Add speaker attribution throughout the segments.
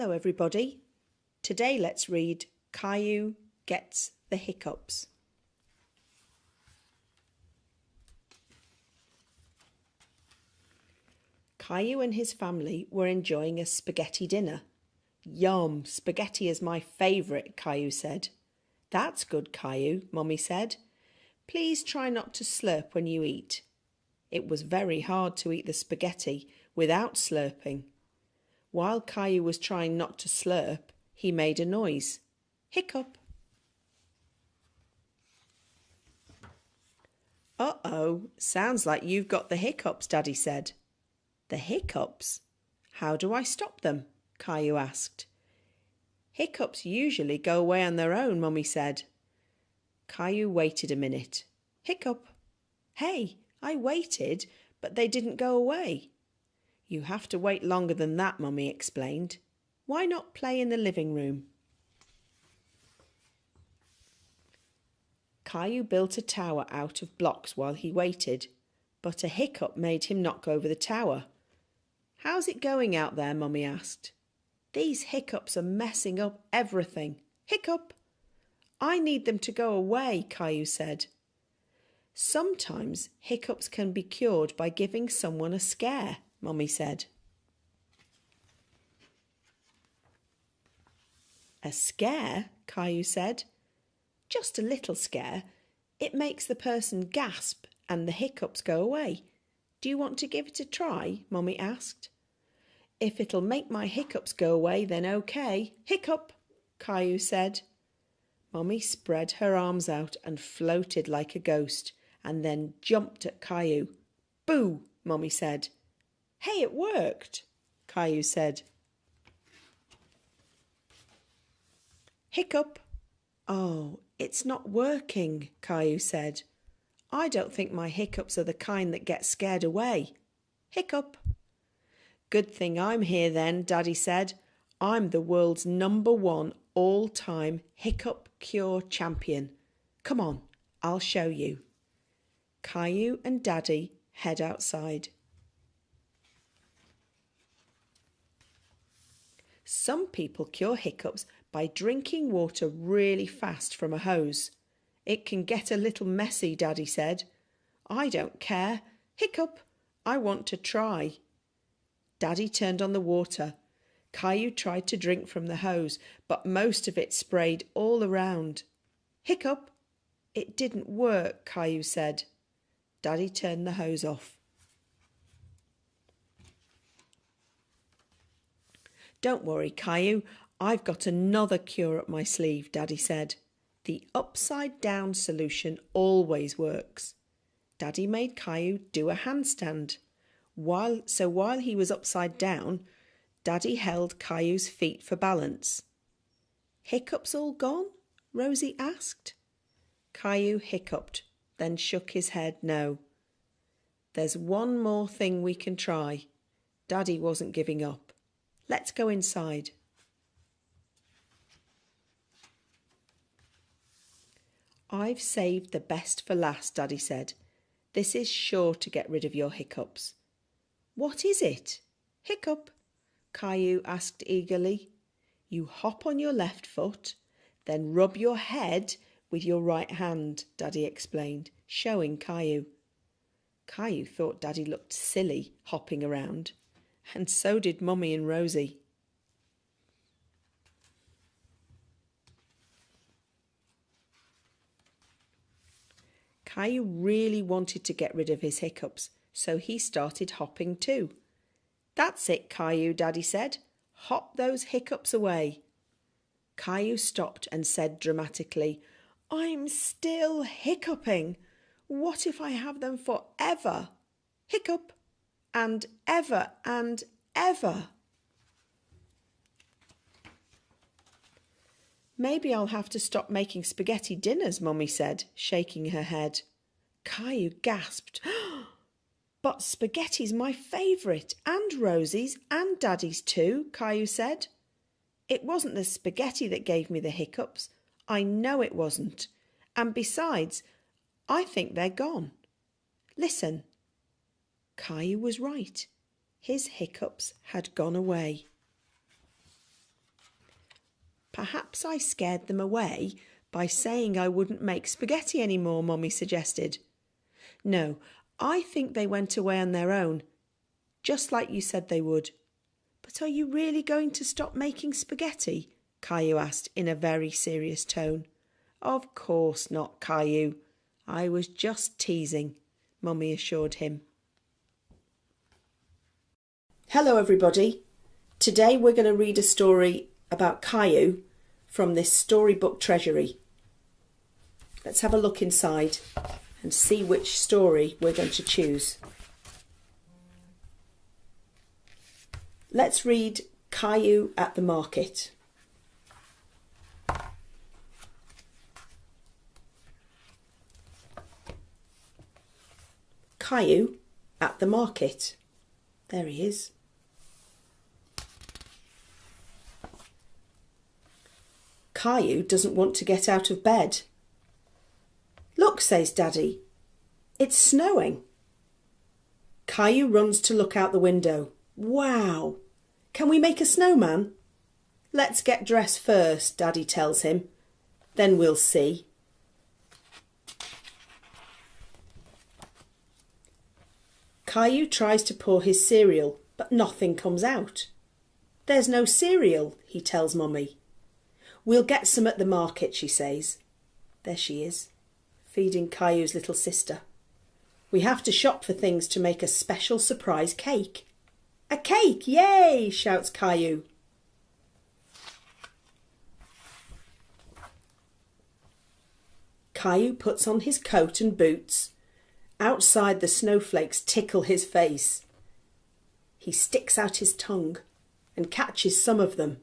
Speaker 1: Hello everybody. Today let's read Caillou Gets the Hiccups. Caillou and his family were enjoying a spaghetti dinner. Yum, spaghetti is my favourite, Caillou said. That's good, Caillou, Mummy said. Please try not to slurp when you eat. It was very hard to eat the spaghetti without slurping. While Caillou was trying not to slurp, he made a noise. Hiccup. Uh-oh, sounds like you've got the hiccups, Daddy said. The hiccups? How do I stop them? Caillou asked. Hiccups usually go away on their own, Mummy said. Caillou waited a minute. Hiccup. Hey, I waited, but they didn't go away. You have to wait longer than that, Mummy explained. Why not play in the living room? Caillou built a tower out of blocks while he waited, but a hiccup made him knock over the tower. How's it going out there? Mummy asked. These hiccups are messing up everything. Hiccup! I need them to go away, Caillou said. Sometimes hiccups can be cured by giving someone a scare, Mummy said. A scare? Caillou said. Just a little scare. It makes the person gasp and the hiccups go away. Do you want to give it a try? Mummy asked. If it'll make my hiccups go away, then okay. Hiccup, Caillou said. Mummy spread her arms out and floated like a ghost and then jumped at Caillou. Boo, Mummy said. Hey, it worked, Caillou said. Hiccup. Oh, it's not working, Caillou said. I don't think my hiccups are the kind that get scared away. Hiccup. Good thing I'm here then, Daddy said. I'm the world's #1 all-time hiccup cure champion. Come on, I'll show you. Caillou and Daddy head outside. Some people cure hiccups by drinking water really fast from a hose. It can get a little messy, Daddy said. I don't care. Hiccup, I want to try. Daddy turned on the water. Caillou tried to drink from the hose, but most of it sprayed all around. Hiccup, it didn't work, Caillou said. Daddy turned the hose off. Don't worry, Caillou, I've got another cure up my sleeve, Daddy said. The upside-down solution always works. Daddy made Caillou do a handstand. While he was upside down, Daddy held Caillou's feet for balance. Hiccups all gone? Rosie asked. Caillou hiccuped, then shook his head no. There's one more thing we can try. Daddy wasn't giving up. Let's go inside. I've saved the best for last, Daddy said. This is sure to get rid of your hiccups. What is it? Hiccup? Caillou asked eagerly. You hop on your left foot, then rub your head with your right hand, Daddy explained, showing Caillou. Caillou thought Daddy looked silly hopping around. And so did Mummy and Rosie. Caillou really wanted to get rid of his hiccups, so he started hopping too. That's it, Caillou, Daddy said. Hop those hiccups away. Caillou stopped and said dramatically, I'm still hiccuping. What if I have them forever? Hiccup. And ever and ever. Maybe I'll have to stop making spaghetti dinners, Mummy said, shaking her head. Caillou gasped. But spaghetti's my favourite, and Rosie's and Daddy's too, Caillou said. It wasn't the spaghetti that gave me the hiccups. I know it wasn't. And besides, I think they're gone. Listen. Caillou was right. His hiccups had gone away. Perhaps I scared them away by saying I wouldn't make spaghetti anymore, Mummy suggested. No, I think they went away on their own, just like you said they would. But are you really going to stop making spaghetti? Caillou asked in a very serious tone. Of course not, Caillou. I was just teasing, Mummy assured him. Hello everybody. Today we're going to read a story about Caillou from this storybook treasury. Let's have a look inside and see which story we're going to choose. Let's read Caillou at the Market. Caillou at the market. There he is. Caillou doesn't want to get out of bed. Look, says Daddy, it's snowing. Caillou runs to look out the window. Wow! Can we make a snowman? Let's get dressed first, Daddy tells him. Then we'll see. Caillou tries to pour his cereal, but nothing comes out. There's no cereal, he tells Mummy. We'll get some at the market, she says. There she is, feeding Caillou's little sister. We have to shop for things to make a special surprise cake. A cake, yay! Shouts Caillou. Caillou puts on his coat and boots. Outside, the snowflakes tickle his face. He sticks out his tongue and catches some of them.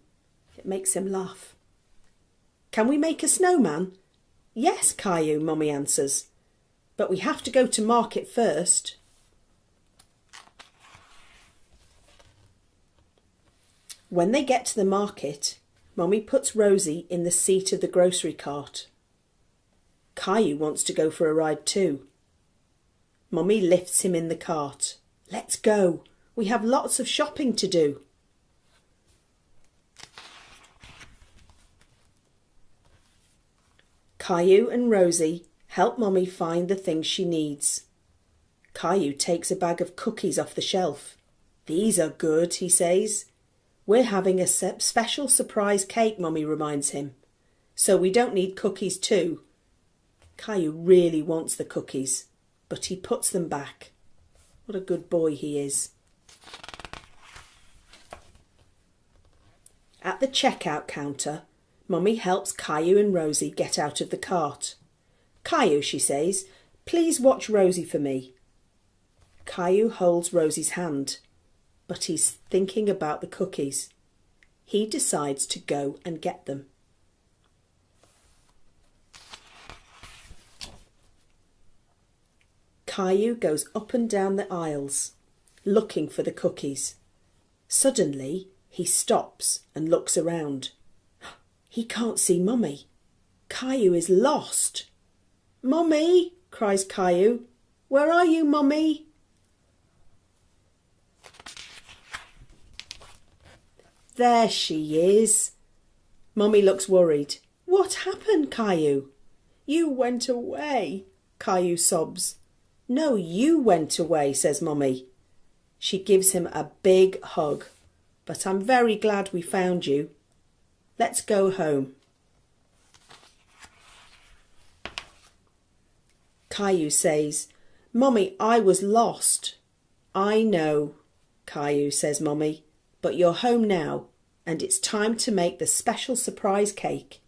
Speaker 1: It makes him laugh. Can we make a snowman? Yes, Caillou, Mummy answers. But we have to go to market first. When they get to the market, Mummy puts Rosie in the seat of the grocery cart. Caillou wants to go for a ride too. Mummy lifts him in the cart. Let's go. We have lots of shopping to do. Caillou and Rosie help Mummy find the things she needs. Caillou takes a bag of cookies off the shelf. These are good, he says. We're having a special surprise cake, Mummy reminds him. So we don't need cookies too. Caillou really wants the cookies, but he puts them back. What a good boy he is. At the checkout counter, Mummy helps Caillou and Rosie get out of the cart. Caillou, she says, please watch Rosie for me. Caillou holds Rosie's hand, but he's thinking about the cookies. He decides to go and get them. Caillou goes up and down the aisles, looking for the cookies. Suddenly, he stops and looks around. He can't see Mummy. Caillou is lost. Mummy, cries Caillou. Where are you, Mummy? There she is. Mummy looks worried. What happened, Caillou? You went away, Caillou sobs. No, you went away, says Mummy. She gives him a big hug. But I'm very glad we found you. Let's go home. Caillou says, Mummy, I was lost. I know, Caillou says Mummy, but you're home now and it's time to make the special surprise cake.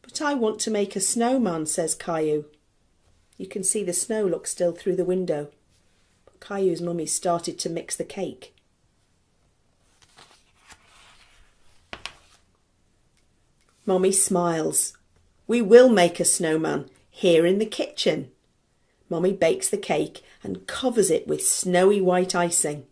Speaker 1: But I want to make a snowman, says Caillou. You can see the snow looks still through the window. But Caillou's Mummy started to mix the cake. Mummy smiles. We will make a snowman here in the kitchen. Mummy bakes the cake and covers it with snowy white icing.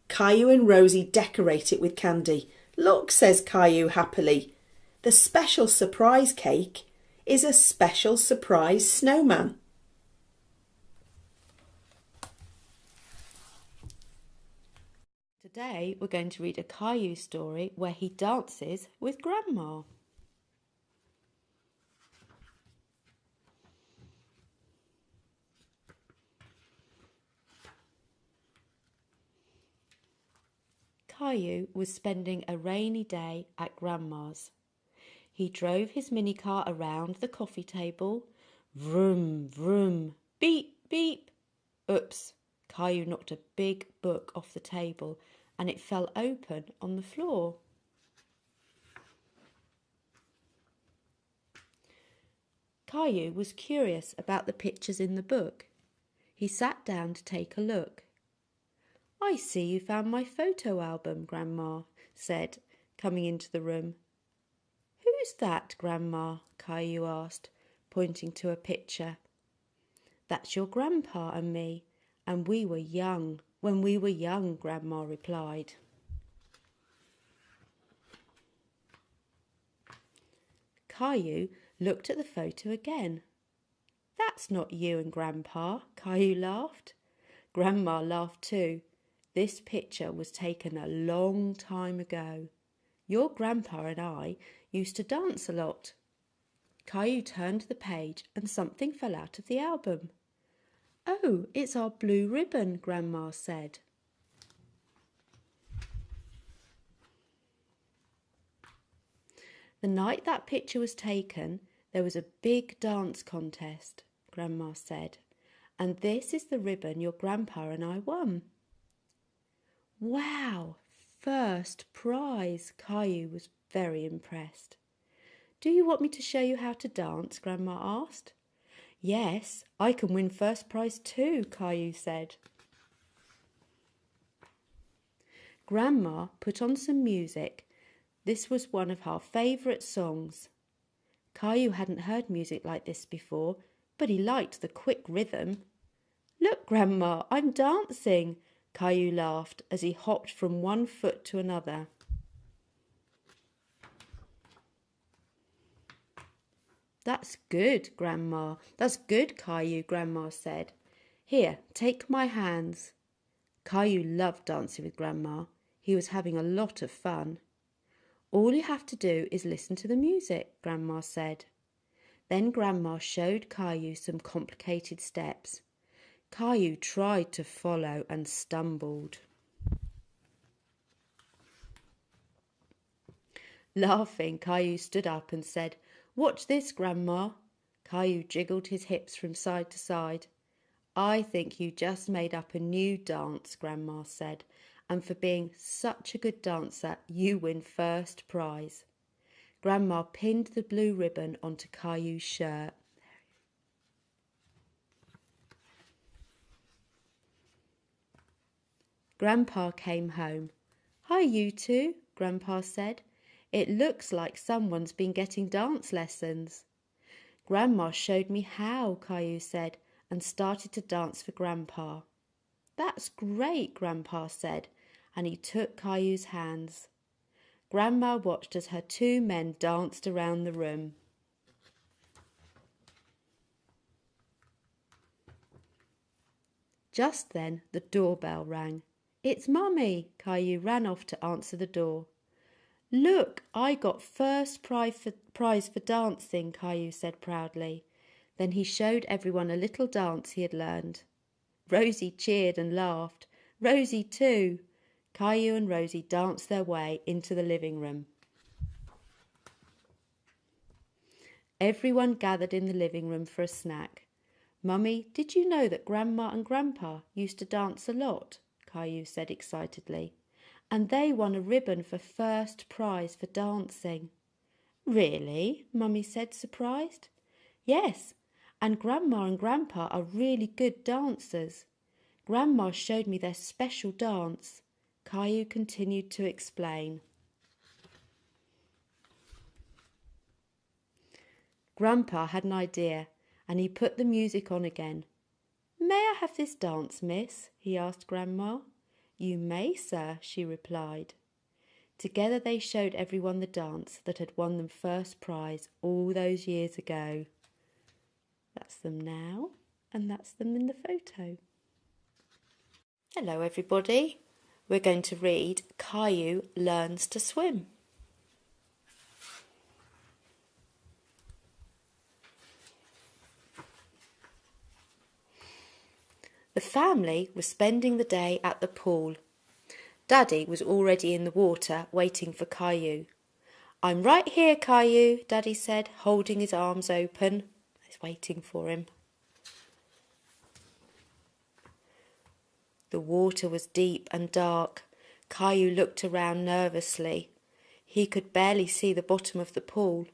Speaker 1: Caillou and Rosie decorate it with candy. Look, says Caillou happily. The special surprise cake is a special surprise snowman.
Speaker 2: Today we're going to read a Caillou story where he dances with Grandma. Caillou was spending a rainy day at Grandma's. He drove his mini car around the coffee table. Vroom, vroom, beep, beep. Oops, Caillou knocked a big book off the table and it fell open on the floor. Caillou was curious about the pictures in the book. He sat down to take a look. "I see you found my photo album," Grandma said, coming into the room. "Who's that, Grandma?" Caillou asked, pointing to a picture. "That's your grandpa and me, and we were young when we were young," Grandma replied. Caillou looked at the photo again. "That's not you and Grandpa," Caillou laughed. Grandma laughed too. This picture was taken a long time ago. "Your grandpa and I used to dance a lot." Caillou turned the page and something fell out of the album. "Oh, it's our blue ribbon," Grandma said. "The night that picture was taken, there was a big dance contest," Grandma said, "and this is the ribbon your grandpa and I won." "Wow, first prize!" Caillou was very impressed. "Do you want me to show you how to dance?" Grandma asked. "Yes, I can win first prize too," Caillou said. Grandma put on some music. This was one of our favourite songs. Caillou hadn't heard music like this before, but he liked the quick rhythm. "Look, Grandma, I'm dancing!" Caillou laughed as he hopped from one foot to another. "That's good, Grandma. That's good, Caillou," Grandma said. "Here, take my hands." Caillou loved dancing with Grandma. He was having a lot of fun. "All you have to do is listen to the music," Grandma said. Then Grandma showed Caillou some complicated steps. Caillou tried to follow and stumbled. Laughing, Caillou stood up and said, "Watch this, Grandma." Caillou jiggled his hips from side to side. "I think you just made up a new dance," Grandma said, "and for being such a good dancer, you win first prize." Grandma pinned the blue ribbon onto Caillou's shirt. Grandpa came home. "Hi, you two," Grandpa said. "It looks like someone's been getting dance lessons." "Grandma showed me how," Caillou said, and started to dance for Grandpa. "That's great," Grandpa said, and he took Caillou's hands. Grandma watched as her two men danced around the room. Just then the doorbell rang. "It's Mummy!" Caillou ran off to answer the door. "Look, I got first prize for dancing," Caillou said proudly. Then he showed everyone a little dance he had learned. Rosie cheered and laughed. Rosie too. Caillou and Rosie danced their way into the living room. Everyone gathered in the living room for a snack. "Mummy, did you know that Grandma and Grandpa used to dance a lot?" Caillou said excitedly. "And they won a ribbon for first prize for dancing." "Really?" Mummy said, surprised. "Yes, and Grandma and Grandpa are really good dancers. Grandma showed me their special dance." Caillou continued to explain. Grandpa had an idea, and he put the music on again. "May I have this dance, miss?" he asked Grandma. "You may, sir," she replied. Together they showed everyone the dance that had won them first prize all those years ago. That's them now, and that's them in the photo. Hello everybody. We're going to read Caillou Learns to Swim. The family was spending the day at the pool. Daddy was already in the water, waiting for Caillou. "I'm right here, Caillou," Daddy said, holding his arms open. He's waiting for him. The water was deep and dark. Caillou looked around nervously. He could barely see the bottom of the pool.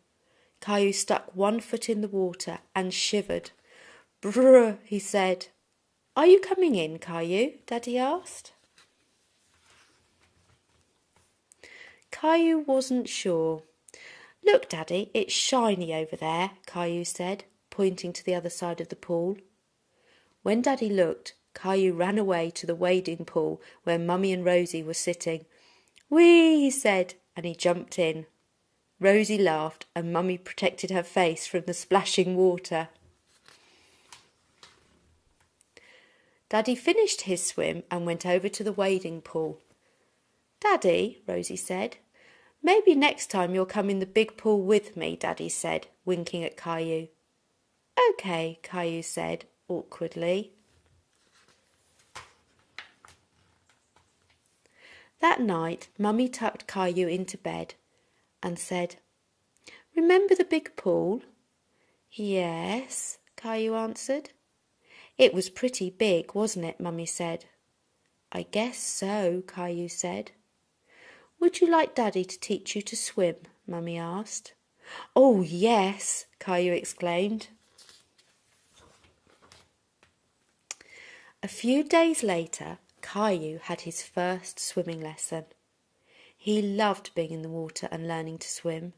Speaker 2: Caillou stuck one foot in the water and shivered. "Brr," he said. "Are you coming in, Caillou?" Daddy asked. Caillou wasn't sure. "Look, Daddy, it's shiny over there," Caillou said, pointing to the other side of the pool. When Daddy looked, Caillou ran away to the wading pool where Mummy and Rosie were sitting. "Whee!" he said, and he jumped in. Rosie laughed and Mummy protected her face from the splashing water. Daddy finished his swim and went over to the wading pool. "Daddy," Rosie said. "Maybe next time you'll come in the big pool with me," Daddy said, winking at Caillou. "Okay," Caillou said, awkwardly. That night, Mummy tucked Caillou into bed and said, "Remember the big pool?" "Yes," Caillou answered. "It was pretty big, wasn't it?" Mummy said. "I guess so," Caillou said. "Would you like Daddy to teach you to swim?" Mummy asked. "Oh, yes," Caillou exclaimed. A few days later, Caillou had his first swimming lesson. He loved being in the water and learning to swim.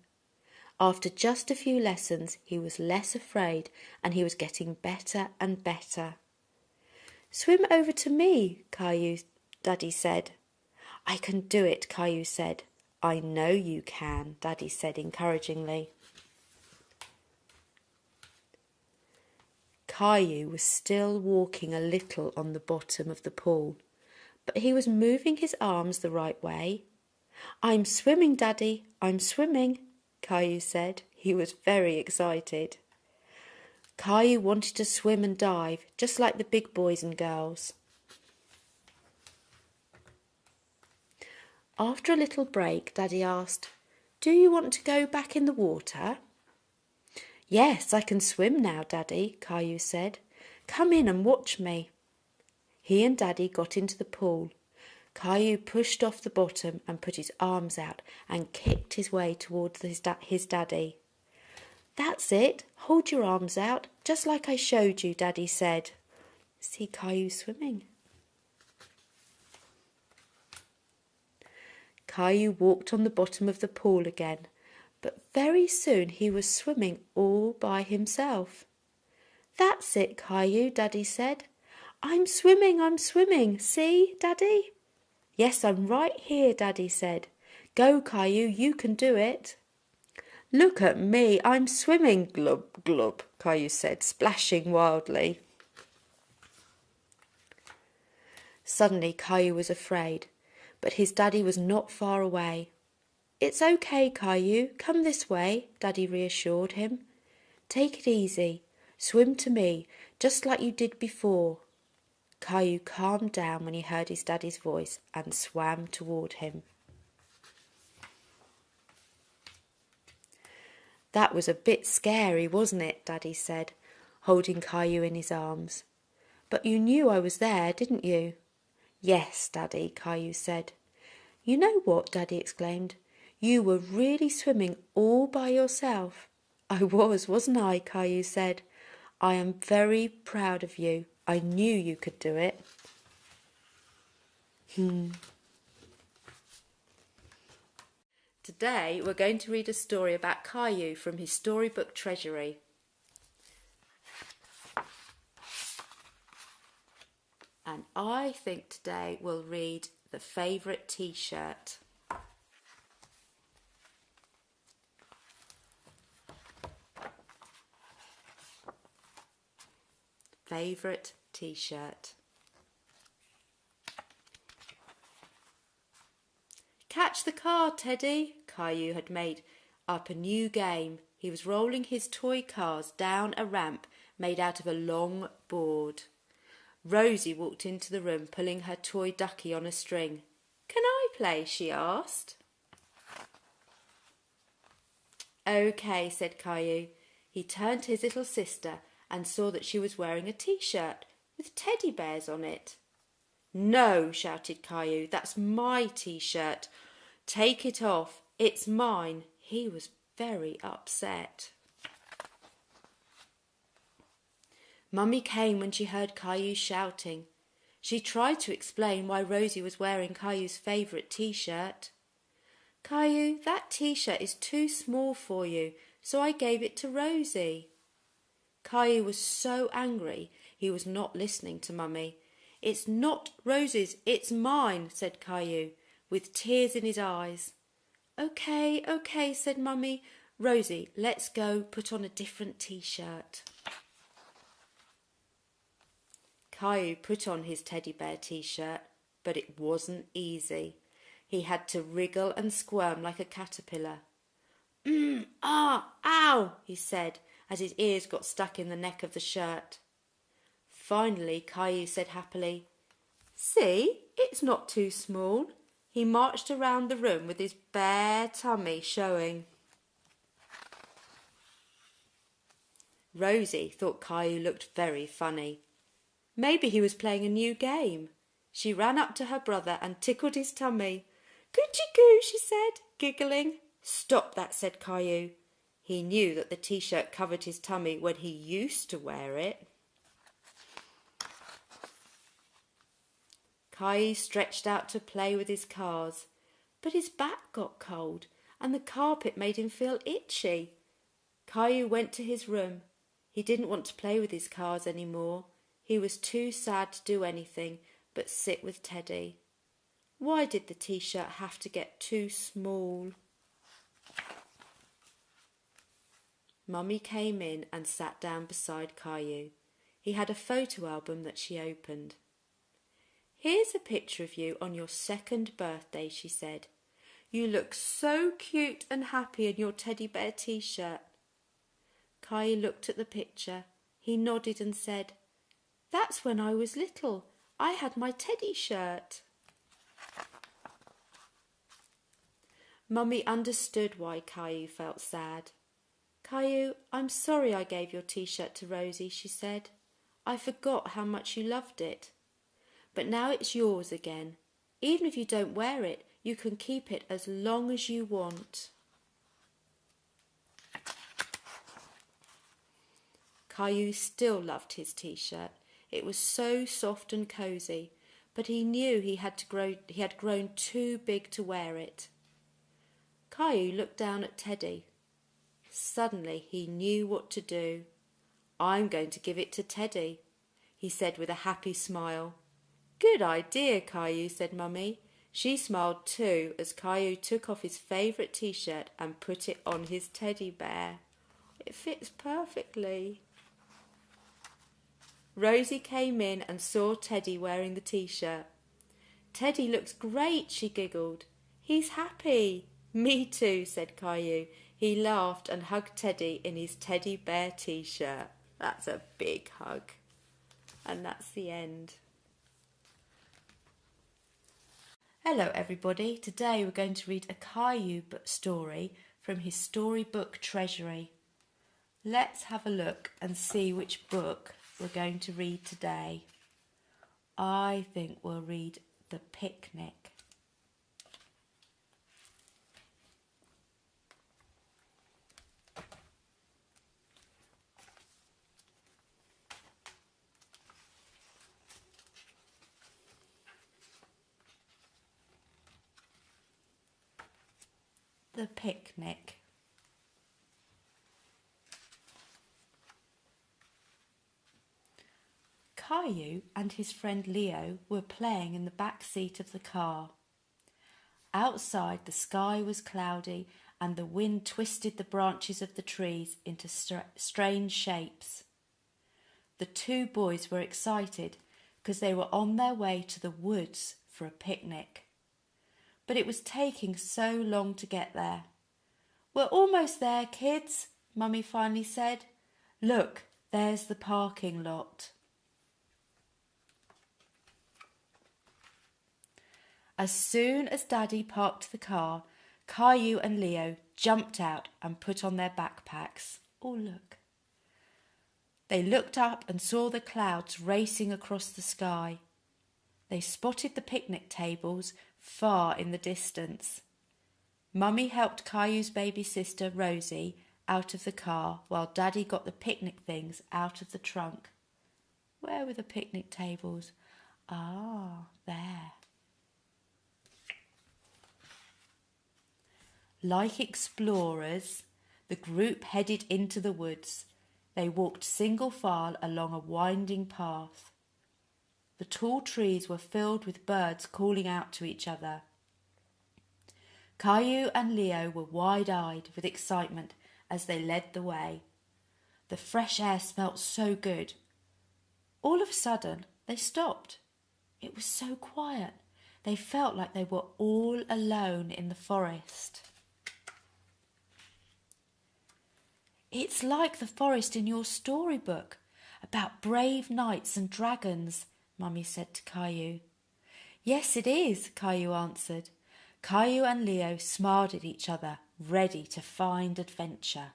Speaker 2: After just a few lessons, he was less afraid and he was getting better and better. "Swim over to me, Caillou," Daddy said. "I can do it," Caillou said. "I know you can," Daddy said encouragingly. Caillou was still walking a little on the bottom of the pool, but he was moving his arms the right way. "I'm swimming, Daddy, I'm swimming," Caillou said. He was very excited. Caillou wanted to swim and dive, just like the big boys and girls. After a little break, Daddy asked, "Do you want to go back in the water?" "Yes, I can swim now, Daddy," Caillou said. "Come in and watch me." He and Daddy got into the pool. Caillou pushed off the bottom and put his arms out and kicked his way towards his daddy. "That's it. Hold your arms out, just like I showed you," Daddy said. See Caillou swimming. Caillou walked on the bottom of the pool again, but very soon he was swimming all by himself. "That's it, Caillou," Daddy said. I'm swimming. See, Daddy?" "Yes, I'm right here," Daddy said. "Go, Caillou, you can do it." "Look at me, I'm swimming," glub, glub, Caillou said, splashing wildly. Suddenly Caillou was afraid, but his daddy was not far away. "It's okay, Caillou, come this way," Daddy reassured him. "Take it easy. Swim to me, just like you did before." Caillou calmed down when he heard his daddy's voice and swam toward him. "That was a bit scary, wasn't it?" Daddy said, holding Caillou in his arms. "But you knew I was there, didn't you?" "Yes, Daddy," Caillou said. "You know what?" Daddy exclaimed. "You were really swimming all by yourself." "I was, wasn't I?" Caillou said. "I am very proud of you. I knew you could do it." Today we're going to read a story about Caillou from his storybook treasury. And I think today we'll read the Favorite T-Shirt. Favorite T-Shirt. "Catch the car, Teddy." Caillou had made up a new game. He was rolling his toy cars down a ramp made out of a long board. Rosie walked into the room pulling her toy ducky on a string. Can I play? She asked. OK, said Caillou. He turned to his little sister and saw that she was wearing a T-shirt with teddy bears on it. No, shouted Caillou, that's my T-shirt. Take it off, it's mine. He was very upset. Mummy came when she heard Caillou shouting. She tried to explain why Rosie was wearing Caillou's favourite T-shirt. Caillou, that T-shirt is too small for you, so I gave it to Rosie. Caillou was so angry he was not listening to Mummy. It's not Rosie's, it's mine, said Caillou, with tears in his eyes. OK, said Mummy. Rosie, let's go put on a different T-shirt. Caillou put on his teddy bear T-shirt, but it wasn't easy. He had to wriggle and squirm like a caterpillar. Ow, he said, as his ears got stuck in the neck of the shirt. Finally, Caillou said happily, See, it's not too small. He marched around the room with his bare tummy showing. Rosie thought Caillou looked very funny. Maybe he was playing a new game. She ran up to her brother and tickled his tummy. Coochie-coo, she said, giggling. Stop that, said Caillou. He knew that the T-shirt covered his tummy when he used to wear it. Caillou stretched out to play with his cars, but his back got cold and the carpet made him feel itchy. Caillou went to his room. He didn't want to play with his cars any more. He was too sad to do anything but sit with Teddy. Why did the T-shirt have to get too small? Mummy came in and sat down beside Caillou. He had a photo album that she opened. Here's a picture of you on your 2nd birthday, she said. You look so cute and happy in your teddy bear T-shirt. Caillou looked at the picture. He nodded and said, That's when I was little. I had my teddy shirt. Mummy understood why Caillou felt sad. Caillou, I'm sorry I gave your T-shirt to Rosie, she said. I forgot how much you loved it. But now it's yours again. Even if you don't wear it, you can keep it as long as you want. Caillou still loved his T-shirt. It was so soft and cosy, but he knew he had grown too big to wear it. Caillou looked down at Teddy. Suddenly he knew what to do. I'm going to give it to Teddy, he said with a happy smile. Good idea, Caillou, said Mummy. She smiled too as Caillou took off his favourite T-shirt and put it on his teddy bear. It fits perfectly. Rosie came in and saw Teddy wearing the T-shirt. Teddy looks great, she giggled. He's happy. Me too, said Caillou. He laughed and hugged Teddy in his teddy bear T-shirt. That's a big hug. And that's the end. Hello everybody. Today we're going to read a Caillou story from his storybook treasury. Let's have a look and see which book we're going to read today. I think we'll read The Picnic. The Picnic. Caillou and his friend Leo were playing in the back seat of the car. Outside, the sky was cloudy and the wind twisted the branches of the trees into strange shapes. The two boys were excited because they were on their way to the woods for a picnic. But it was taking so long to get there. We're almost there, kids, Mummy finally said. Look, there's the parking lot. As soon as Daddy parked the car, Caillou and Leo jumped out and put on their backpacks. Oh, look. They looked up and saw the clouds racing across the sky. They spotted the picnic tables far in the distance. Mummy helped Caillou's baby sister, Rosie, out of the car while Daddy got the picnic things out of the trunk. Where were the picnic tables? Ah, there. Like explorers, the group headed into the woods. They walked single file along a winding path. The tall trees were filled with birds calling out to each other. Caillou and Leo were wide-eyed with excitement as they led the way. The fresh air smelt so good. All of a sudden, they stopped. It was so quiet. They felt like they were all alone in the forest. It's like the forest in your storybook about brave knights and dragons, Mummy said to Caillou. Yes, it is, Caillou answered. Caillou and Leo smiled at each other, ready to find adventure.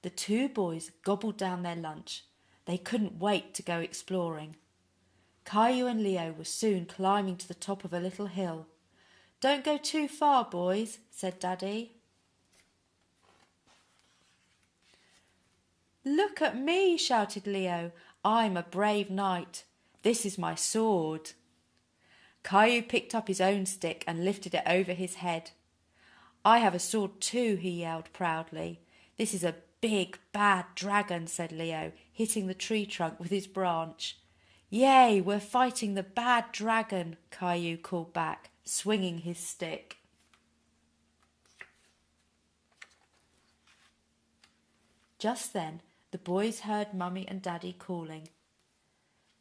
Speaker 2: The two boys gobbled down their lunch. They couldn't wait to go exploring. Caillou and Leo were soon climbing to the top of a little hill. Don't go too far, boys, said Daddy. Look at me, shouted Leo. I'm a brave knight. This is my sword. Caillou picked up his own stick and lifted it over his head. I have a sword too, he yelled proudly. This is a big, bad dragon, said Leo, hitting the tree trunk with his branch. Yay, we're fighting the bad dragon, Caillou called back, swinging his stick. Just then, the boys heard Mummy and Daddy calling.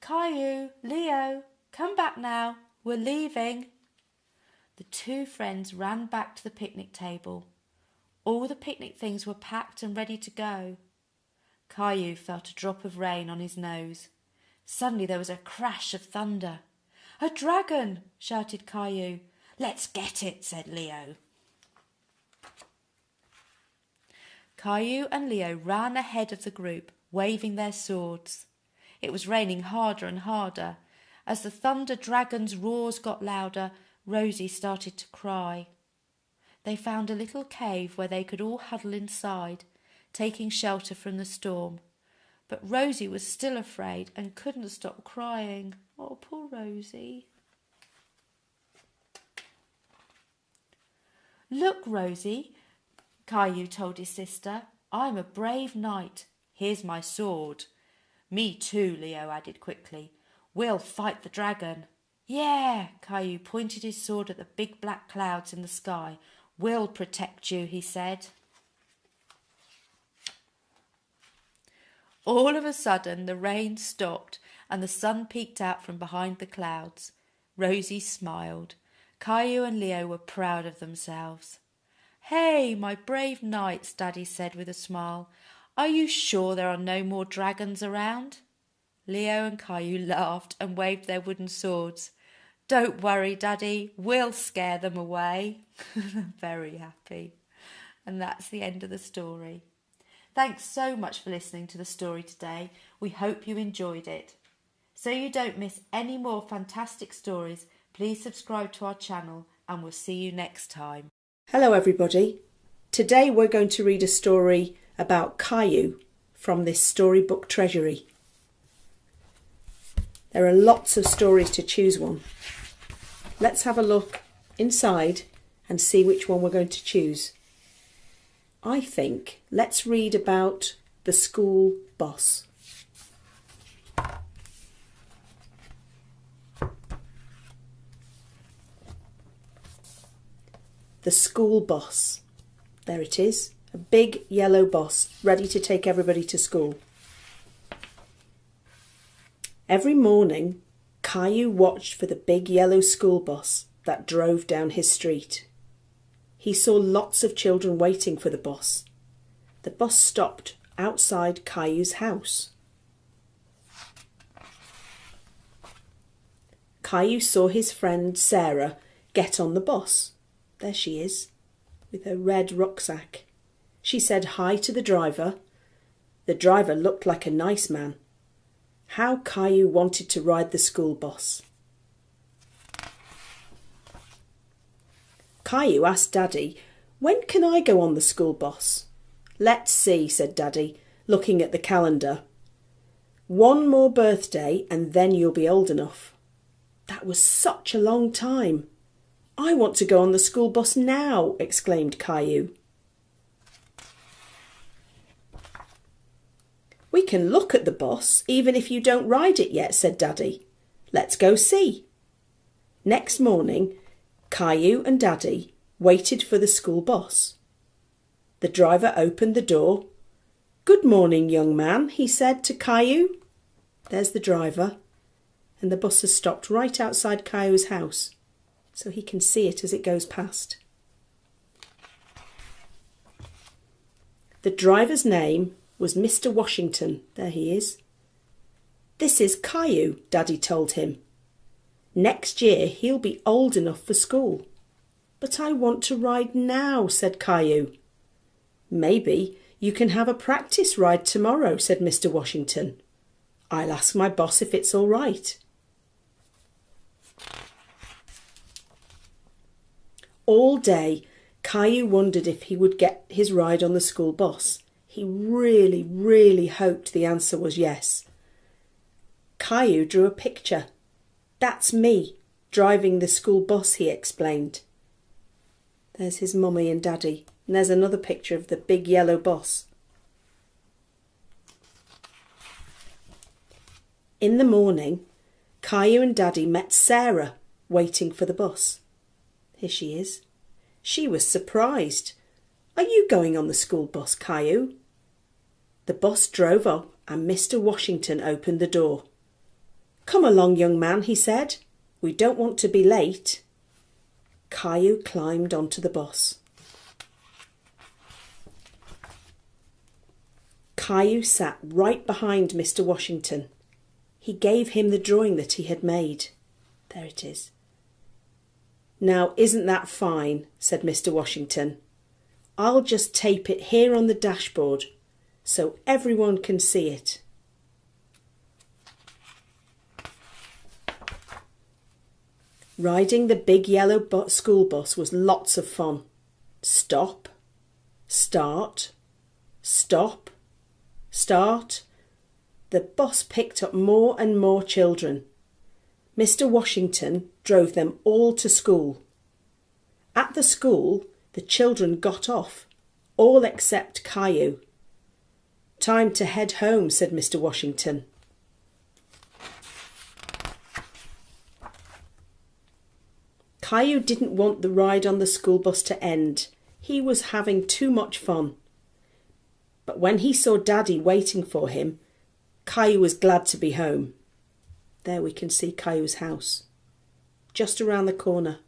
Speaker 2: Caillou, Leo, come back now. We're leaving. The two friends ran back to the picnic table. All the picnic things were packed and ready to go. Caillou felt a drop of rain on his nose. Suddenly there was a crash of thunder. A dragon, shouted Caillou. Let's get it, said Leo. Caillou and Leo ran ahead of the group, waving their swords. It was raining harder and harder. As the thunder dragon's roars got louder, Rosie started to cry. They found a little cave where they could all huddle inside, taking shelter from the storm. But Rosie was still afraid and couldn't stop crying. Oh, poor Rosie. Look, Rosie, Caillou told his sister. I'm a brave knight. Here's my sword. Me too, Leo added quickly. We'll fight the dragon. Yeah, Caillou pointed his sword at the big black clouds in the sky. We'll protect you, he said. All of a sudden the rain stopped and the sun peeked out from behind the clouds. Rosie smiled. Caillou and Leo were proud of themselves. Hey, my brave knights, Daddy said with a smile. Are you sure there are no more dragons around? Leo and Caillou laughed and waved their wooden swords. Don't worry, Daddy, we'll scare them away. Very happy. And that's the end of the story. Thanks so much for listening to the story today. We hope you enjoyed it. So you don't miss any more fantastic stories, please subscribe to our channel and we'll see you next time.
Speaker 1: Hello everybody. Today we're going to read a story about Caillou from this storybook treasury. There are lots of stories to choose one. Let's have a look inside and see which one we're going to choose. I think let's read about the school bus. The school bus. There it is, a big yellow bus ready to take everybody to school. Every morning, Caillou watched for the big yellow school bus that drove down his street. He saw lots of children waiting for the bus. The bus stopped outside Caillou's house. Caillou saw his friend Sarah get on the bus. There she is, with her red rucksack. She said hi to the driver. The driver looked like a nice man. How Caillou wanted to ride the school bus. Caillou asked Daddy, "When can I go on the school bus?" "Let's see," said Daddy, looking at the calendar. "One more birthday and then you'll be old enough." That was such a long time. "I want to go on the school bus now," exclaimed Caillou. "We can look at the bus even if you don't ride it yet," said Daddy. "Let's go see." Next morning, Caillou and Daddy waited for the school bus. The driver opened the door. "Good morning, young man," he said to Caillou. There's the driver, and the bus has stopped right outside Caillou's house, so he can see it as it goes past. The driver's name was Mr. Washington. There he is. "This is Caillou," Daddy told him. "Next year he'll be old enough for school." "But I want to ride now," said Caillou. "Maybe you can have a practice ride tomorrow," said Mr. Washington. "I'll ask my boss if it's all right." All day, Caillou wondered if he would get his ride on the school bus. He really, really hoped the answer was yes. Caillou drew a picture. "That's me, driving the school bus," he explained. There's his mummy and Daddy, and there's another picture of the big yellow bus. In the morning, Caillou and Daddy met Sarah waiting for the bus. Here she is. She was surprised. "Are you going on the school bus, Caillou?" The bus drove up and Mr. Washington opened the door. "Come along, young man," he said. "We don't want to be late." Caillou climbed onto the bus. Caillou sat right behind Mr. Washington. He gave him the drawing that he had made. There it is. "Now, isn't that fine?" said Mr. Washington. "I'll just tape it here on the dashboard so everyone can see it." Riding the big yellow school bus was lots of fun. Stop, start, stop, start. The bus picked up more and more children. Mr. Washington drove them all to school. At the school, the children got off, all except Caillou. "Time to head home," said Mr. Washington. Caillou didn't want the ride on the school bus to end. He was having too much fun. But when he saw Daddy waiting for him, Caillou was glad to be home. There we can see Caillou's house, just around the corner,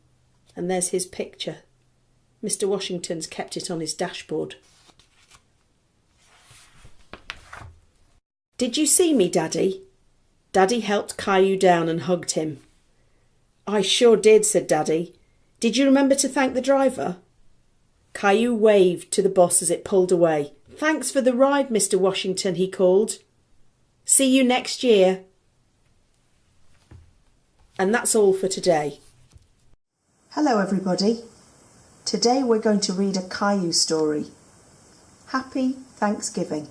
Speaker 1: and there's his picture. Mr. Washington's kept it on his dashboard. "Did you see me, Daddy?" Daddy helped Caillou down and hugged him. "I sure did," said Daddy. "Did you remember to thank the driver?" Caillou waved to the bus as it pulled away. "Thanks for the ride, Mr. Washington," he called. "See you next year." And that's all for today. Hello everybody. Today we're going to read a Caillou story. Happy Thanksgiving.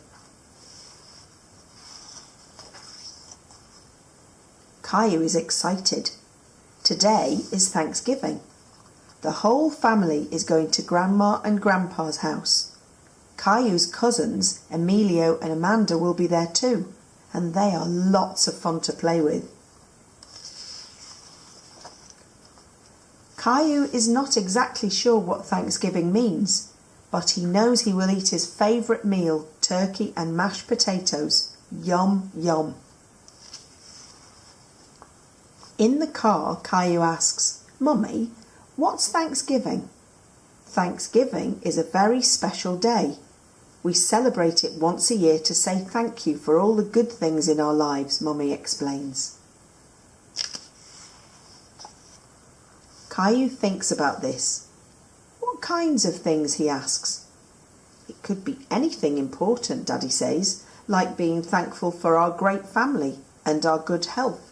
Speaker 1: Caillou is excited. Today is Thanksgiving. The whole family is going to Grandma and Grandpa's house. Caillou's cousins, Emilio and Amanda, will be there too, and they are lots of fun to play with. Caillou is not exactly sure what Thanksgiving means, but he knows he will eat his favourite meal, turkey and mashed potatoes. Yum, yum. In the car, Caillou asks, "Mummy, what's Thanksgiving?" Thanksgiving is a very special day. We celebrate it once a year to say thank you for all the good things in our lives, Mummy explains. Caillou thinks about this. What kinds of things, he asks. It could be anything important, Daddy says, like being thankful for our great family and our good health.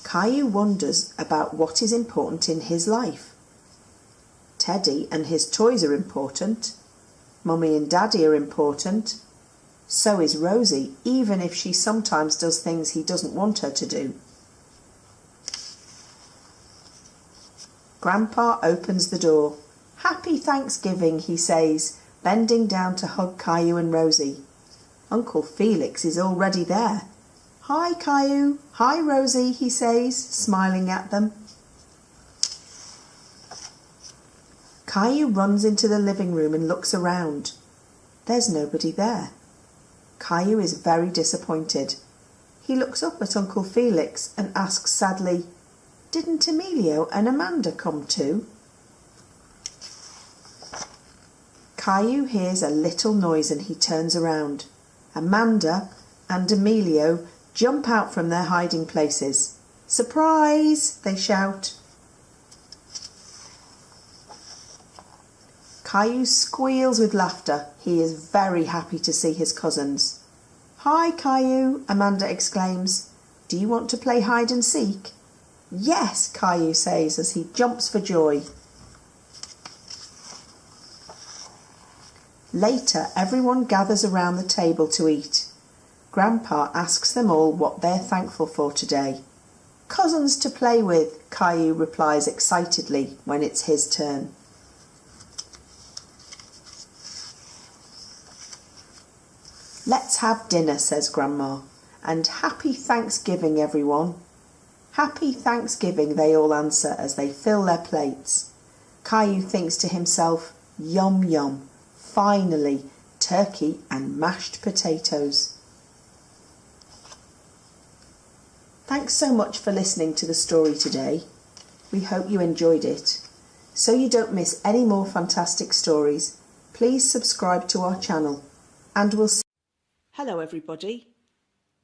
Speaker 1: Caillou wonders about what is important in his life. Teddy and his toys are important. Mummy and Daddy are important. So is Rosie, even if she sometimes does things he doesn't want her to do. Grandpa opens the door. Happy Thanksgiving, he says, bending down to hug Caillou and Rosie. Uncle Felix is already there. Hi, Caillou. Hi, Rosie, he says, smiling at them. Caillou runs into the living room and looks around. There's nobody there. Caillou is very disappointed. He looks up at Uncle Felix and asks sadly, Didn't Emilio and Amanda come too? Caillou hears a little noise and he turns around. Amanda and Emilio jump out from their hiding places. Surprise! They shout. Caillou squeals with laughter. He is very happy to see his cousins. Hi, Caillou, Amanda exclaims. Do you want to play hide and seek? Yes, Caillou says as he jumps for joy. Later, everyone gathers around the table to eat. Grandpa asks them all what they're thankful for today. Cousins to play with, Caillou replies excitedly when it's his turn. Let's have dinner, says Grandma, and happy Thanksgiving, everyone. Happy Thanksgiving, they all answer as they fill their plates. Caillou thinks to himself, yum yum, finally, turkey and mashed potatoes. Thanks so much for listening to the story today. We hope you enjoyed it. So you don't miss any more fantastic stories, please subscribe to our channel and we'll see. Hello everybody.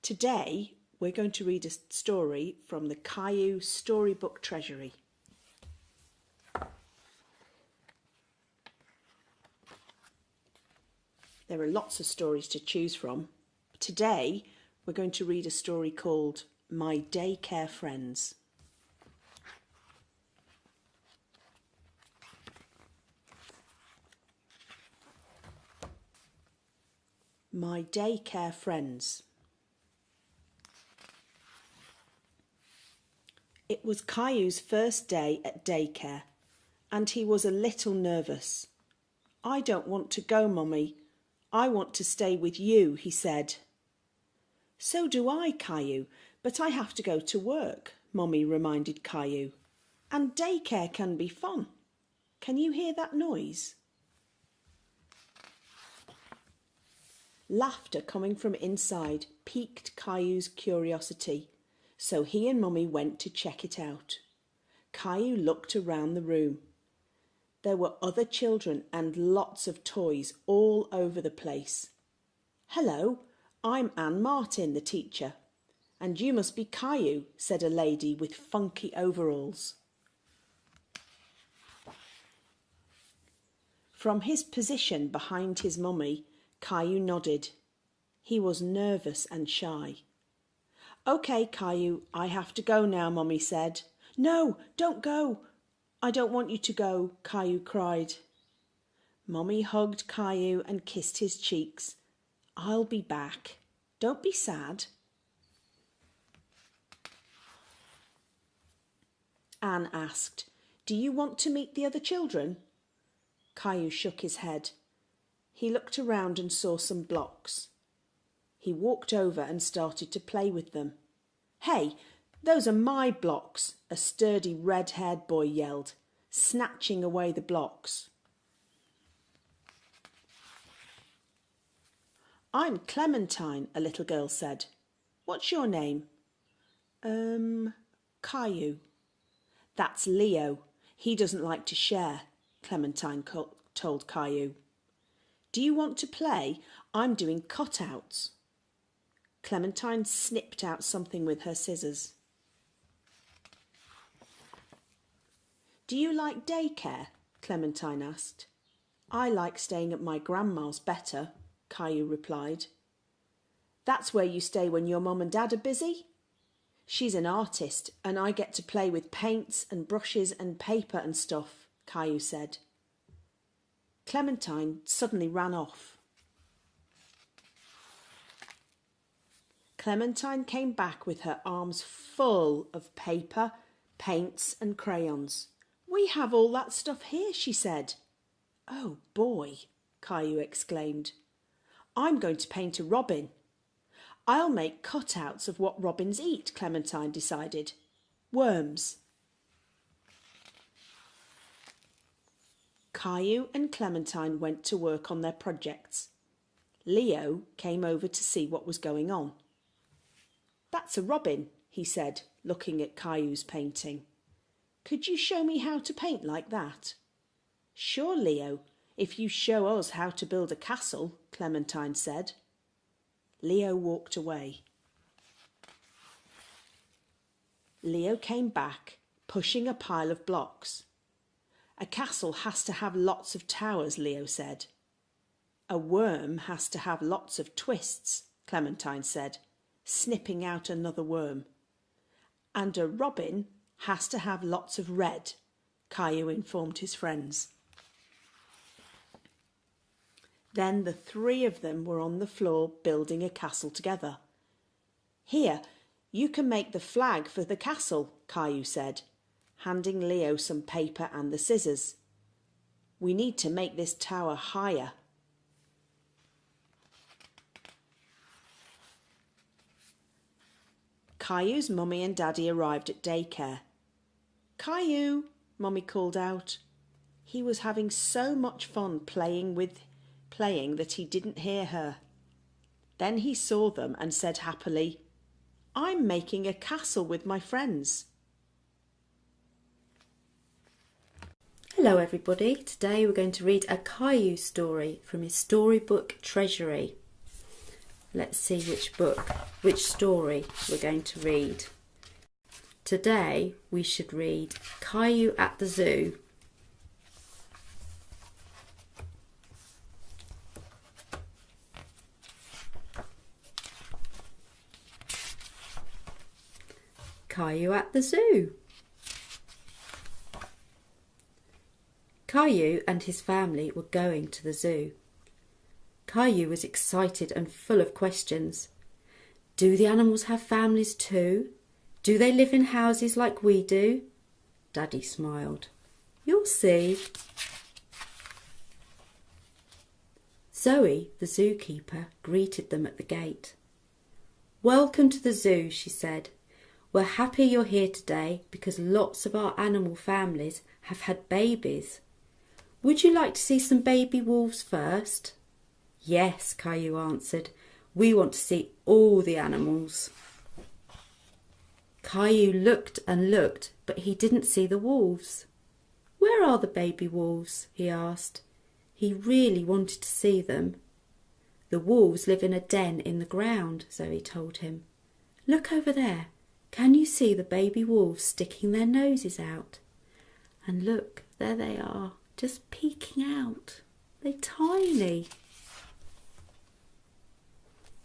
Speaker 1: Today we're going to read a story from the Caillou Storybook Treasury. There are lots of stories to choose from. Today we're going to read a story called My Daycare Friends. My Daycare Friends. It was Caillou's first day at daycare, and he was a little nervous. I don't want to go, Mummy. I want to stay with you, he said. So do I, Caillou, but I have to go to work, Mummy reminded Caillou. And daycare can be fun. Can you hear that noise? Laughter coming from inside piqued Caillou's curiosity, so he and Mummy went to check it out. Caillou looked around the room. There were other children and lots of toys all over the place. Hello, I'm Anne Martin, the teacher. And you must be Caillou, said a lady with funky overalls. From his position behind his mummy, Caillou nodded. He was nervous and shy. OK, Caillou, I have to go now, Mummy said. No, don't go. I don't want you to go, Caillou cried. Mummy hugged Caillou and kissed his cheeks. I'll be back. Don't be sad. Anne asked, Do you want to meet the other children? Caillou shook his head. He looked around and saw some blocks. He walked over and started to play with them. Hey, those are my blocks, a sturdy red-haired boy yelled, snatching away the blocks. I'm Clementine, a little girl said. What's your name? Caillou. That's Leo. He doesn't like to share, Clementine told Caillou. Do you want to play? I'm doing cutouts. Clementine snipped out something with her scissors. Do you like daycare? Clementine asked. I like staying at my grandma's better, Caillou replied. That's where you stay when your mum and dad are busy? She's an artist and I get to play with paints and brushes and paper and stuff, Caillou said. Clementine suddenly ran off. Clementine came back with her arms full of paper, paints and crayons. We have all that stuff here, she said. Oh boy, Caillou exclaimed. I'm going to paint a robin. I'll make cutouts of what robins eat, Clementine decided. Worms. Caillou and Clementine went to work on their projects. Leo came over to see what was going on. That's a robin, he said, looking at Caillou's painting. Could you show me how to paint like that? Sure, Leo, if you show us how to build a castle, Clementine said. Leo walked away. Leo came back, pushing a pile of blocks. A castle has to have lots of towers, Leo said. A worm has to have lots of twists, Clementine said, snipping out another worm. And a robin has to have lots of red, Caillou informed his friends. Then the three of them were on the floor building a castle together. Here, you can make the flag for the castle, Caillou said, handing Leo some paper and the scissors. We need to make this tower higher. Caillou's mummy and daddy arrived at daycare. Caillou, Mummy called out. He was having so much fun playing that he didn't hear her. Then he saw them and said happily, I'm making a castle with my friends.
Speaker 2: Hello everybody, today we're going to read a Caillou story from his storybook Treasury. Let's see which story we're going to read. Today we should read Caillou at the Zoo. Caillou at the Zoo. Caillou and his family were going to the zoo. Caillou was excited and full of questions. Do the animals have families too? Do they live in houses like we do? Daddy smiled. You'll see. Zoe, the zookeeper, greeted them at the gate. Welcome to the zoo, she said. We're happy you're here today because lots of our animal families have had babies. Would you like to see some baby wolves first? Yes, Caillou answered. We want to see all the animals. Caillou looked and looked, but he didn't see the wolves. Where are the baby wolves? He asked. He really wanted to see them. The wolves live in a den in the ground, Zoe told him. Look over there. Can you see the baby wolves sticking their noses out? And look, there they are, just peeking out. They're tiny.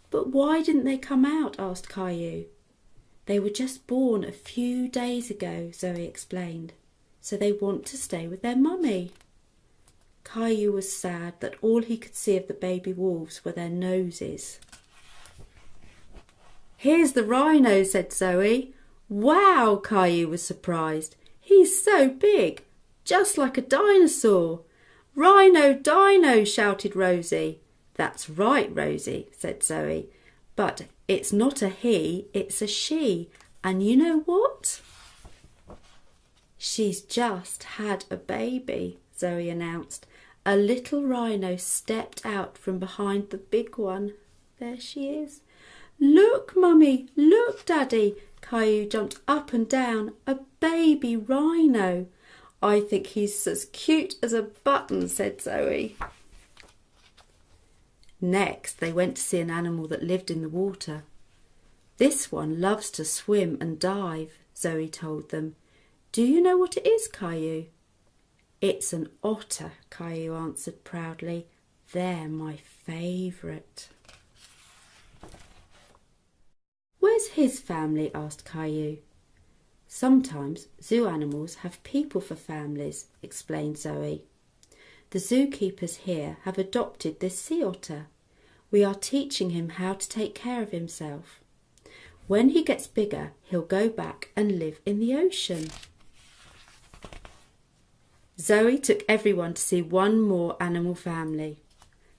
Speaker 2: But why didn't they come out? Asked Caillou. They were just born a few days ago, Zoe explained, so they want to stay with their mummy. Caillou was sad that all he could see of the baby wolves were their noses. Here's the rhino, said Zoe. Wow, Caillou was surprised. He's so big, just like a dinosaur. Rhino, dino, shouted Rosie. That's right, Rosie, said Zoe. But it's not a he, it's a she. And you know what? She's just had a baby, Zoe announced. A little rhino stepped out from behind the big one. There she is. Look, Mummy, look, Daddy. Caillou jumped up and down. A baby rhino. I think he's as cute as a button, said Zoe. Next, they went to see an animal that lived in the water. This one loves to swim and dive, Zoe told them. Do you know what it is, Caillou? It's an otter, Caillou answered proudly. They're my favourite. Where's his family? Asked Caillou. Sometimes zoo animals have people for families, explained Zoe. The zookeepers here have adopted this sea otter. We are teaching him how to take care of himself. When he gets bigger, he'll go back and live in the ocean. Zoe took everyone to see one more animal family.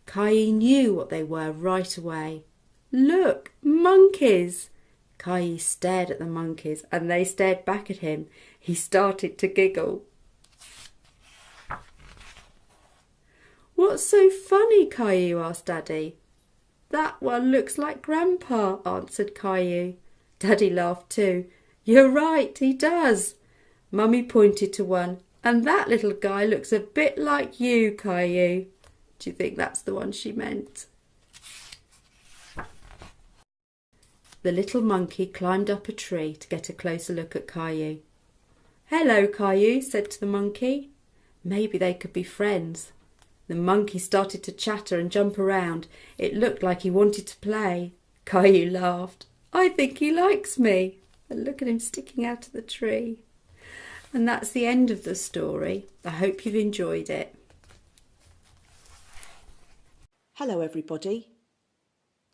Speaker 2: Caillou knew what they were right away. Look, monkeys! Caillou stared at the monkeys and they stared back at him. He started to giggle. What's so funny, Caillou? Asked Daddy. That one looks like Grandpa, answered Caillou. Daddy laughed too. You're right, he does. Mummy pointed to one. And that little guy looks a bit like you, Caillou. Do you think that's the one she meant? The little monkey climbed up a tree to get a closer look at Caillou. Hello, Caillou, said to the monkey. Maybe they could be friends. The monkey started to chatter and jump around. It looked like he wanted to play. Caillou laughed. I think he likes me. And look at him sticking out of the tree. And that's the end of the story. I hope you've enjoyed it.
Speaker 1: Hello everybody.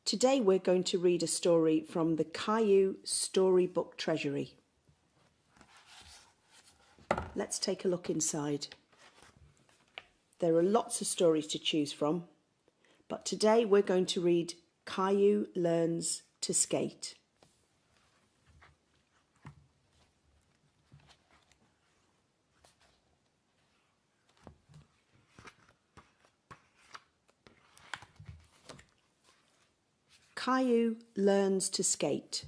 Speaker 1: Today we're going to read a story from the Caillou Storybook Treasury. Let's take a look inside. There are lots of stories to choose from, but today we're going to read Caillou Learns to Skate. Caillou learns to skate.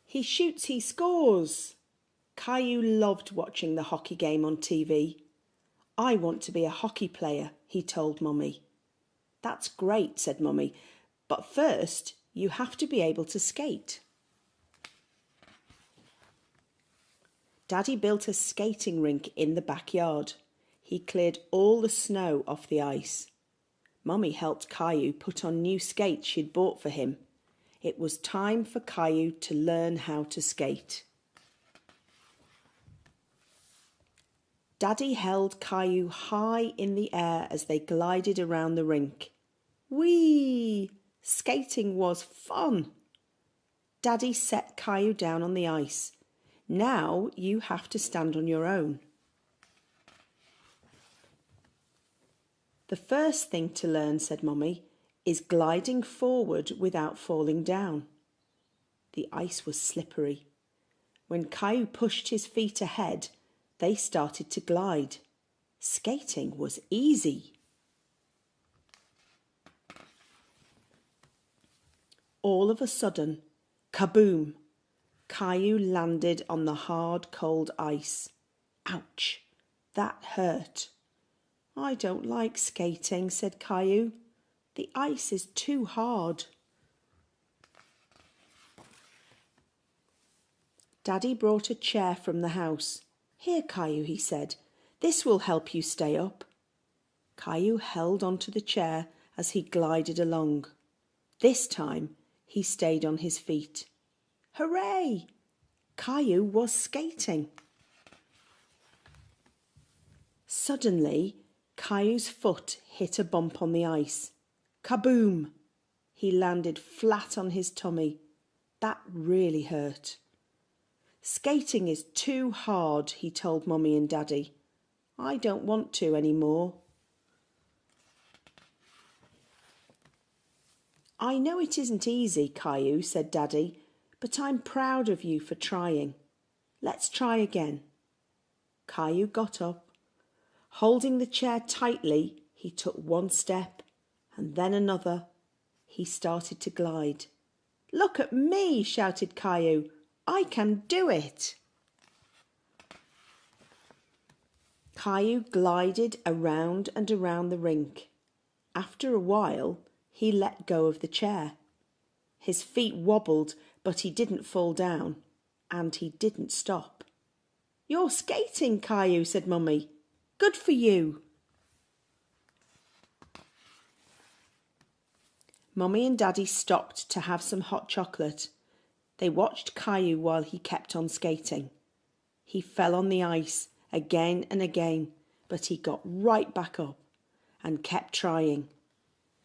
Speaker 1: He shoots, he scores. Caillou loved watching the hockey game on TV. I want to be a hockey player, he told Mummy. That's great, said Mummy, but first you have to be able to skate. Daddy built a skating rink in the backyard. He cleared all the snow off the ice. Mummy helped Caillou put on new skates she'd bought for him. It was time for Caillou to learn how to skate. Daddy held Caillou high in the air as they glided around the rink. Whee! Skating was fun. Daddy set Caillou down on the ice. Now you have to stand on your own. The first thing to learn, said Mummy, is gliding forward without falling down. The ice was slippery. When Caillou pushed his feet ahead, they started to glide. Skating was easy. All of a sudden, kaboom! Caillou landed on the hard, cold ice. Ouch! That hurt. I don't like skating, said Caillou. The ice is too hard. Daddy brought a chair from the house. Here, Caillou, he said. This will help you stay up. Caillou held onto the chair as he glided along. This time he stayed on his feet. Hooray! Caillou was skating. Suddenly, Caillou's foot hit a bump on the ice. Kaboom! He landed flat on his tummy. That really hurt. Skating is too hard, he told Mummy and Daddy. I don't want to anymore. I know it isn't easy, Caillou, said Daddy, but I'm proud of you for trying. Let's try again. Caillou got up. Holding the chair tightly, he took one step and then another. He started to glide. Look at me, shouted Caillou. I can do it. Caillou glided around and around the rink. After a while, he let go of the chair. His feet wobbled, But he didn't fall down, and he didn't stop. "You're skating, Caillou," said Mummy. "Good for you." Mummy and Daddy stopped to have some hot chocolate. They watched Caillou while he kept on skating. He fell on the ice again and again, but he got right back up and kept trying.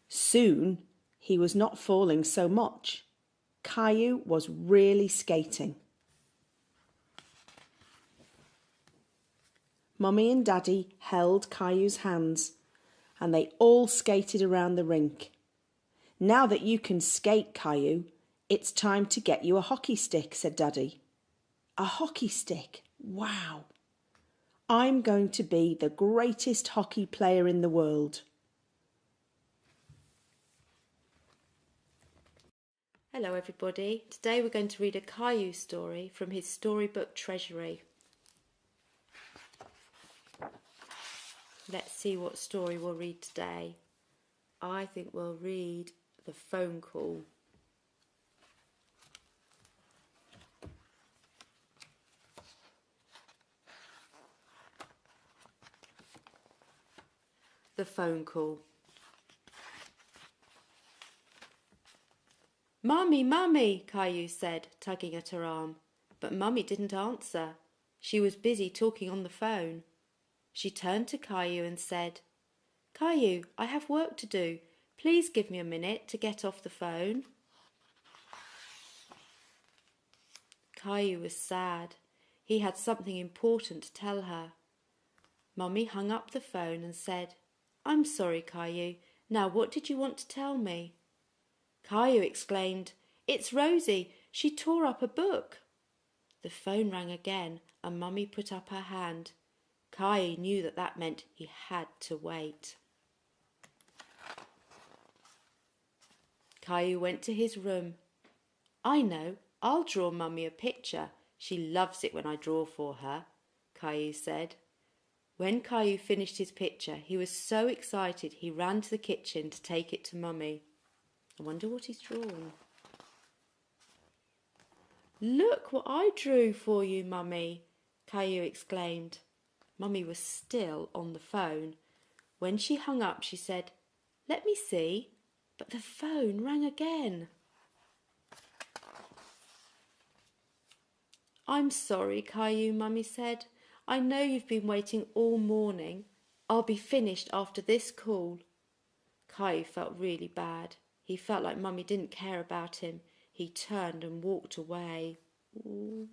Speaker 1: Soon he was not falling so much. Caillou was really skating. Mummy and Daddy held Caillou's hands and they all skated around the rink. "Now that you can skate, Caillou, it's time to get you a hockey stick," said Daddy. "A hockey stick? Wow! I'm going to be the greatest hockey player in the world."
Speaker 2: Hello everybody. Today we're going to read a Caillou story from his storybook treasury. Let's see what story we'll read today. I think we'll read The Phone Call. The Phone Call. "Mummy, Mummy," Caillou said, tugging at her arm. But Mummy didn't answer. She was busy talking on the phone. She turned to Caillou and said, "Caillou, I have work to do. Please give me a minute to get off the phone." Caillou was sad. He had something important to tell her. Mummy hung up the phone and said, "I'm sorry, Caillou. Now what did you want to tell me?" Caillou exclaimed, "It's Rosie. She tore up a book." The phone rang again and Mummy put up her hand. Caillou knew that meant he had to wait. Caillou went to his room. "I know, I'll draw Mummy a picture. She loves it when I draw for her," Caillou said. When Caillou finished his picture, he was so excited he ran to the kitchen to take it to Mummy. I wonder what he's drawn. "Look what I drew for you, Mummy," Caillou exclaimed. Mummy was still on the phone. When she hung up, she said, "Let me see," but the phone rang again. "I'm sorry, Caillou," Mummy said. "I know you've been waiting all morning. I'll be finished after this call." Caillou felt really bad. He felt like Mummy didn't care about him. He turned and walked away. Ooh.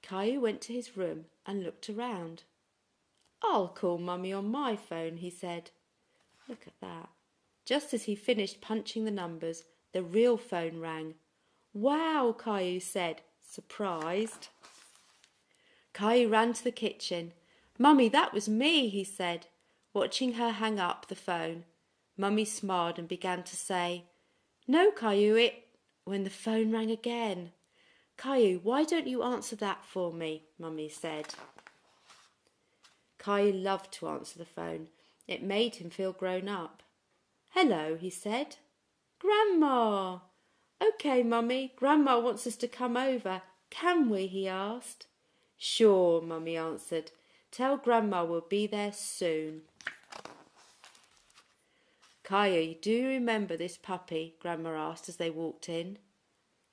Speaker 2: Caillou went to his room and looked around. "I'll call Mummy on my phone," he said. Look at that. Just as he finished punching the numbers, the real phone rang. "Wow," Caillou said, surprised. Caillou ran to the kitchen. "Mummy, that was me," he said, watching her hang up the phone. Mummy smiled and began to say, "No, Caillou, when the phone rang again. "Caillou, why don't you answer that for me?" Mummy said. Caillou loved to answer the phone. It made him feel grown up. "Hello," he said. "Grandma!" "Okay, Mummy, Grandma wants us to come over. Can we?" he asked. "Sure," Mummy answered. "Tell Grandma we'll be there soon." "Caillou, do you remember this puppy?" Grandma asked as they walked in.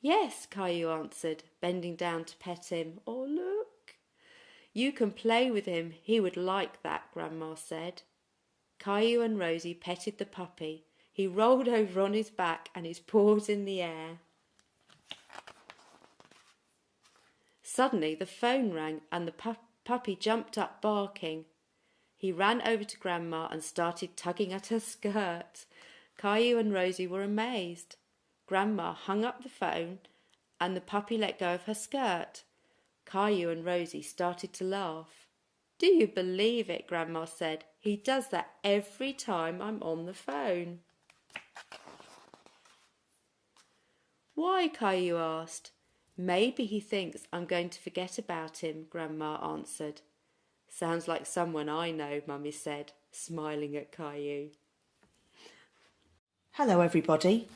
Speaker 2: "Yes," Caillou answered, bending down to pet him. "Oh, look." "You can play with him. He would like that," Grandma said. Caillou and Rosie petted the puppy. He rolled over on his back and his paws in the air. Suddenly the phone rang and the puppy jumped up barking. He ran over to Grandma and started tugging at her skirt. Caillou and Rosie were amazed. Grandma hung up the phone and the puppy let go of her skirt. Caillou and Rosie started to laugh. "Do you believe it?" Grandma said. "He does that every time I'm on the phone." "Why?" Caillou asked. "Maybe he thinks I'm going to forget about him," Grandma answered. "Sounds like someone I know," Mummy said, smiling at Caillou.
Speaker 1: Hello everybody.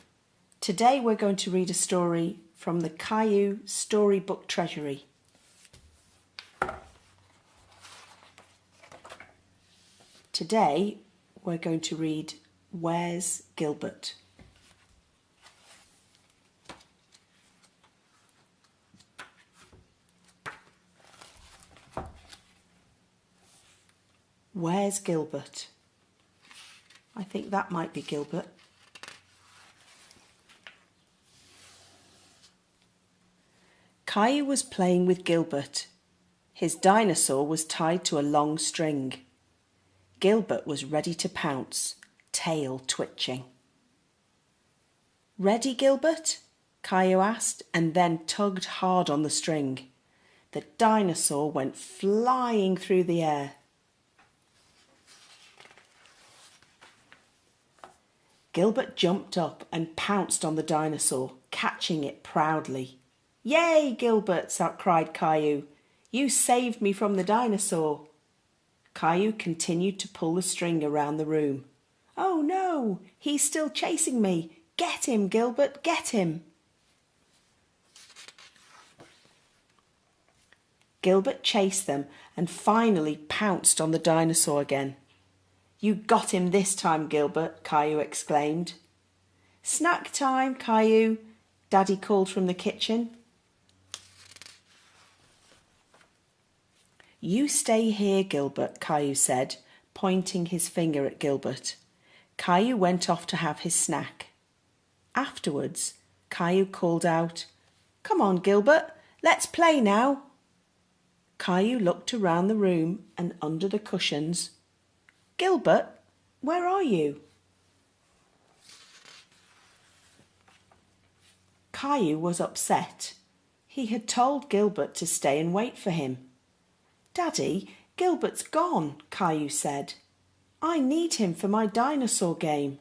Speaker 1: Today we're going to read a story from the Caillou Storybook Treasury. Today we're going to read Where's Gilbert? Where's Gilbert? I think that might be Gilbert. Caillou was playing with Gilbert. His dinosaur was tied to a long string. Gilbert was ready to pounce, tail twitching. "Ready, Gilbert?" Caillou asked, and then tugged hard on the string. The dinosaur went flying through the air. Gilbert jumped up and pounced on the dinosaur, catching it proudly. "Yay, Gilbert!" cried Caillou. "You saved me from the dinosaur." Caillou continued to pull the string around the room. "Oh no, he's still chasing me. Get him, Gilbert, get him." Gilbert chased them and finally pounced on the dinosaur again. "You got him this time, Gilbert," Caillou exclaimed. "Snack time, Caillou," Daddy called from the kitchen. "You stay here, Gilbert," Caillou said, pointing his finger at Gilbert. Caillou went off to have his snack. Afterwards, Caillou called out, "Come on, Gilbert, let's play now." Caillou looked around the room and under the cushions. "Gilbert, where are you?" Caillou was upset. He had told Gilbert to stay and wait for him. "Daddy, Gilbert's gone," Caillou said. "I need him for my dinosaur game."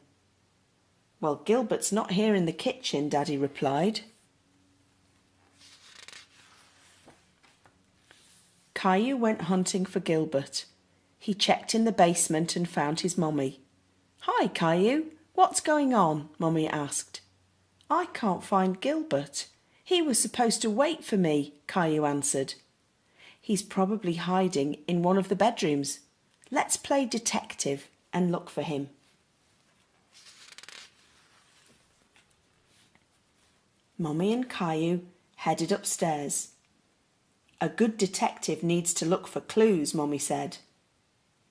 Speaker 1: "Well, Gilbert's not here in the kitchen," Daddy replied. Caillou went hunting for Gilbert. He checked in the basement and found his mummy. "Hi, Caillou, what's going on?" Mummy asked. "I can't find Gilbert. He was supposed to wait for me," Caillou answered. "He's probably hiding in one of the bedrooms. Let's play detective and look for him." Mummy and Caillou headed upstairs. "A good detective needs to look for clues," Mummy said.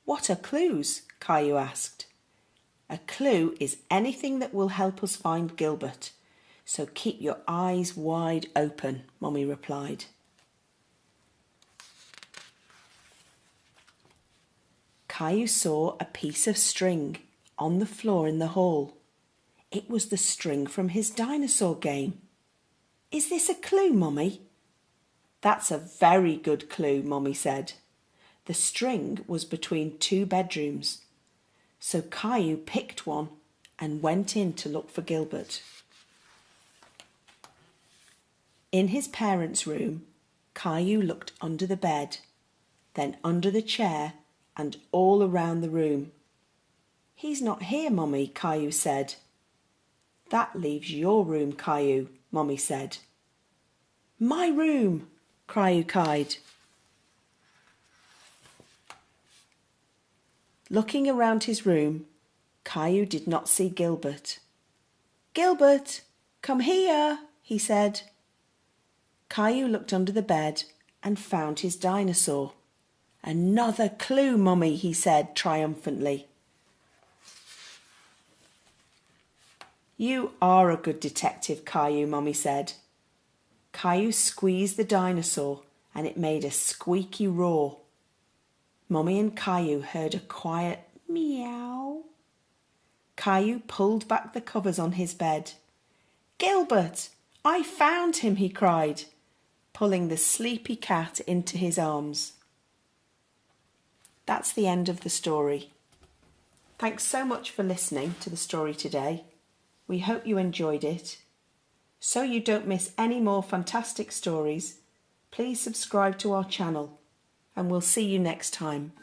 Speaker 1: "What are clues?" Caillou asked. "A clue is anything that will help us find Gilbert, so keep your eyes wide open," Mummy replied. Caillou saw a piece of string on the floor in the hall. It was the string from his dinosaur game. "Is this a clue, Mummy?" "That's a very good clue," Mummy said. The string was between two bedrooms. So Caillou picked one and went in to look for Gilbert. In his parents' room, Caillou looked under the bed, then under the chair and all around the room. "He's not here, Mummy," Caillou said. "That leaves your room, Caillou," Mummy said. "My room!" Caillou cried. Looking around his room, Caillou did not see Gilbert. "Gilbert, come here," he said. Caillou looked under the bed and found his dinosaur. "Another clue, Mummy," he said triumphantly. "You are a good detective, Caillou," Mummy said. Caillou squeezed the dinosaur and it made a squeaky roar. Mummy and Caillou heard a quiet meow. Caillou pulled back the covers on his bed. "Gilbert, I found him," he cried, pulling the sleepy cat into his arms. That's the end of the story. Thanks so much for listening to the story today. We hope you enjoyed it. So you don't miss any more fantastic stories, please subscribe to our channel and we'll see you next time.